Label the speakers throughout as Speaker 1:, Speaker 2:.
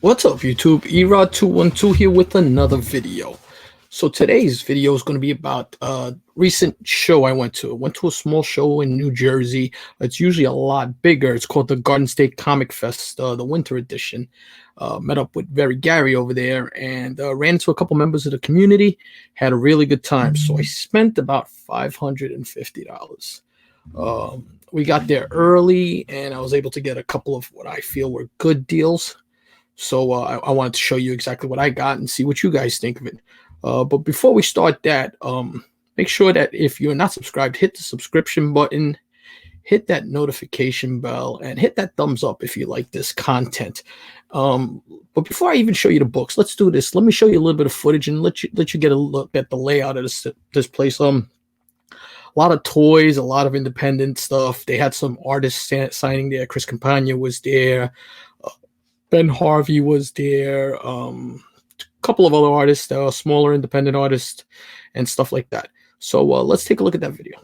Speaker 1: What's up, YouTube? Erod212 here with another video. So today's video is going to be about a recent show I went to. I went to a small show in New Jersey. It's usually a lot bigger. It's called the Garden State Comic Fest, the winter edition. Met up with Very Gary over there and ran into a couple members of the community. Had a really good time. So I spent about $550. We got there early and I was able to get a couple of what I feel were good deals. So I wanted to show you exactly what I got and see what you guys think of it. But before we start that, make sure that if you're not subscribed, hit the subscription button, hit that notification bell, and hit that thumbs up if you like this content. But before I even show you the books, let's do this. Let me show you a little bit of footage and let you get a look at the layout of this place. A lot of toys, a lot of independent stuff. They had some artists signing there. Chris Campagna was there. Ben Harvey was there, a couple of other artists, smaller independent artists, and stuff like that. So let's take a look at that video.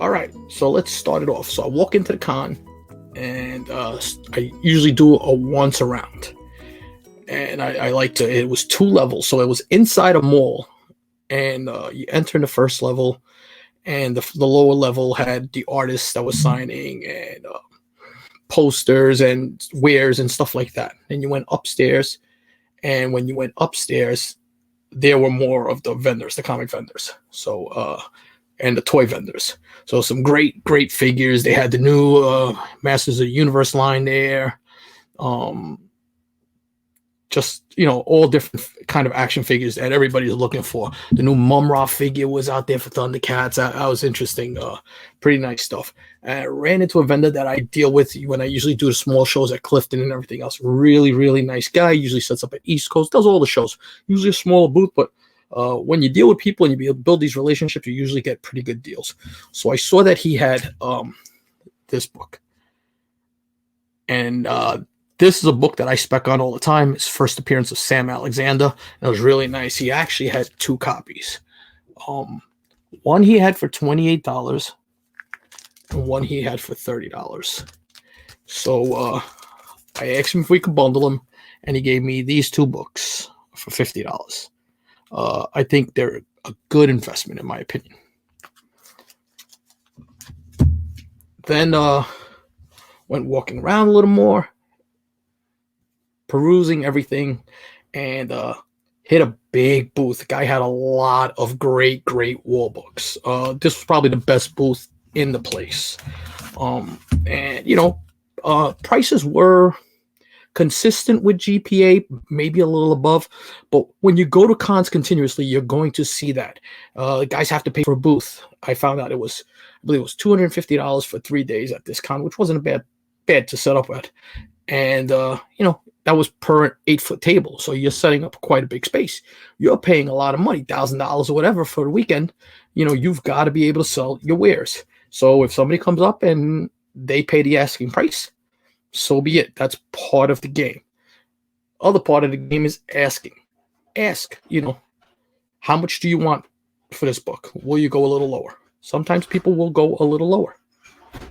Speaker 1: All right, so let's start it off. So I walk into the con, and I usually do a once around. And I like to, it was 2 levels. So it was inside a mall, and you enter in the first level, and the lower level had the artists that was signing and posters and wares and stuff like that. And you went upstairs, and when you went upstairs, there were more of the vendors, the comic vendors. So and the toy vendors. So some great figures. They had the new Masters of the Universe line there. Just, all different kind of action figures that everybody's looking for. The new Mum-Ra figure was out there for Thundercats. That was interesting. Pretty nice stuff. And I ran into a vendor that I deal with when I usually do the small shows at Clifton and everything else. Really nice guy. Usually sets up at East Coast, does all the shows. Usually a smaller booth, but when you deal with people and you build these relationships, you usually get pretty good deals. So I saw that he had this book. And this is a book that I spec on all the time. His first appearance of Sam Alexander. It was really nice. He actually had 2 copies. One he had for $28 and one he had for $30. So I asked him if we could bundle them, and he gave me these 2 books for $50. I think they're a good investment, in my opinion. Then went walking around a little more, perusing everything, and hit a big booth. The guy had a lot of great war books. This was probably the best booth in the place. And prices were consistent with GPA, maybe a little above, but when you go to cons continuously, you're going to see that guys have to pay for a booth. I found out I believe it was $250 for 3 days at this con, which wasn't bad to set up at. And that was per 8-foot table, so you're setting up quite a big space. You're paying a lot of money, $1,000 or whatever for the weekend. You've got to be able to sell your wares. So if somebody comes up and they pay the asking price, so be it. That's part of the game. Other part of the game is asking. Ask, how much do you want for this book? Will you go a little lower? Sometimes people will go a little lower.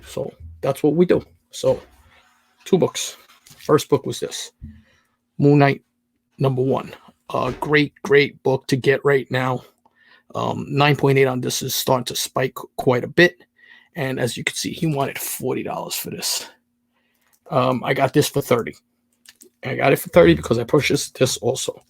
Speaker 1: So that's what we do. So 2 books. First book was this, Moon Knight #1. Great book to get right now. 9.8 on this is starting to spike quite a bit. And as you can see, he wanted $40 for this. I got this for $30. I got it for $30 because I purchased this also.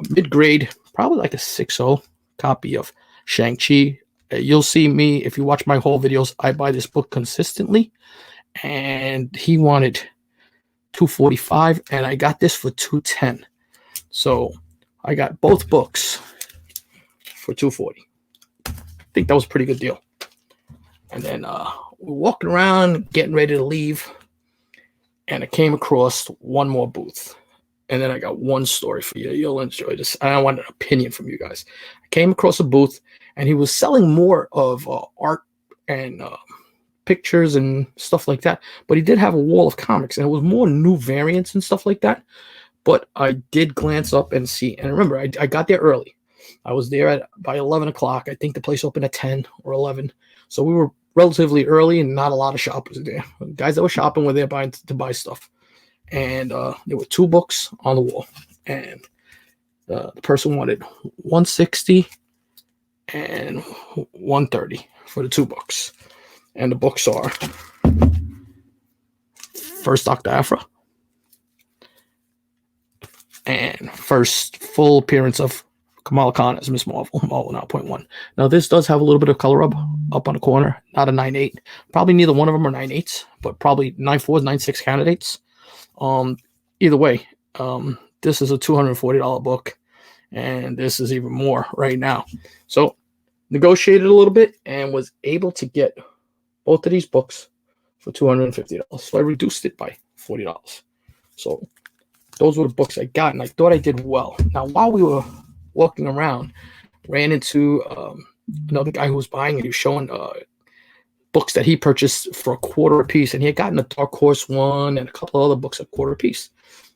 Speaker 1: Mid-grade, probably like a 6.0 copy of Shang-Chi. You'll see me, if you watch my whole videos, I buy this book consistently. And he wanted $245, and I got this for $210. So I got both books for $240. I think that was a pretty good deal. And then we're walking around, getting ready to leave, and I came across one more booth. And then I got one story for you. You'll enjoy this. I want an opinion from you guys. I came across a booth, and he was selling more of art and pictures and stuff like that. But he did have a wall of comics, and it was more new variants and stuff like that. But I did glance up and see. And remember, I got there early. I was there by 11 o'clock. I think the place opened at 10 or 11. So we were relatively early, and not a lot of shoppers there. The guys that were shopping were there to buy stuff. And there were 2 books on the wall, and the person wanted $160 and $130 for the 2 books. And the books are first Dr. Aphra and first full appearance of Kamala Khan as Miss Marvel, Marvel 9.1. Now, this does have a little bit of color up on the corner, not a 9.8. Probably neither one of them are 9.8s, but probably 9.4s, 9.6 candidates. Either way, this is a $240 book, and this is even more right now. So negotiated a little bit and was able to get both of these books for $250. So I reduced it by $40. So those were the books I got, and I thought I did well. Now, while we were walking around, ran into another guy who was buying, and he was showing books that he purchased for $0.25 a piece, and he had gotten a Dark Horse one and a couple of other books at $0.25 a piece.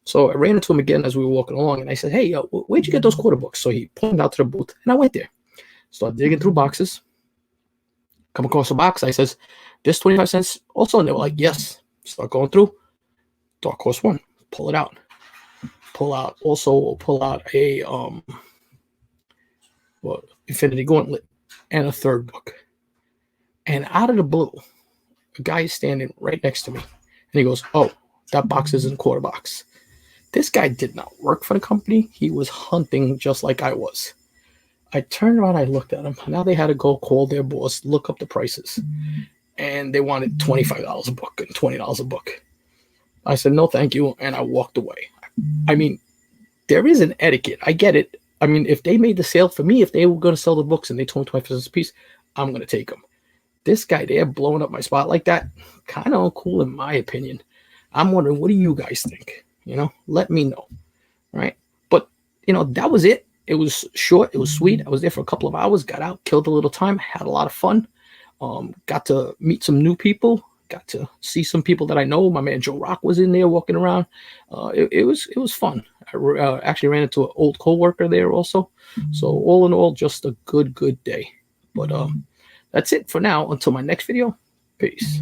Speaker 1: So I ran into him again as we were walking along, and I said, "Hey, where'd you get those quarter books?" So he pointed out to the booth, and I went there. Started digging through boxes. Come across a box. I says, "This 25 cents also?" And they were like, "Yes." Start going through. Dark Horse one. Pull it out. Pull out a Infinity Gauntlet and a third book. And out of the blue, a guy is standing right next to me. And he goes, "Oh, that box isn't a quarter box." This guy did not work for the company. He was hunting just like I was. I turned around, I looked at them. Now they had to go call their boss, look up the prices, and they wanted $25 a book and $20 a book. I said, no, thank you. And I walked away. I mean, there is an etiquette. I get it. I mean, if they made the sale for me, if they were going to sell the books and they told me 25 cents a piece, I'm going to take them. This guy there blowing up my spot like that, kind of uncool in my opinion. I'm wondering, what do you guys think? Let me know. Right. But, that was it. It was short. It was sweet. I was there for a couple of hours, got out, killed a little time, had a lot of fun. Got to meet some new people, got to see some people that I know. My man Joe Rock was in there walking around. It was fun. I actually ran into an old coworker there also. So all in all, just a good day. But that's it for now. Until my next video. Peace.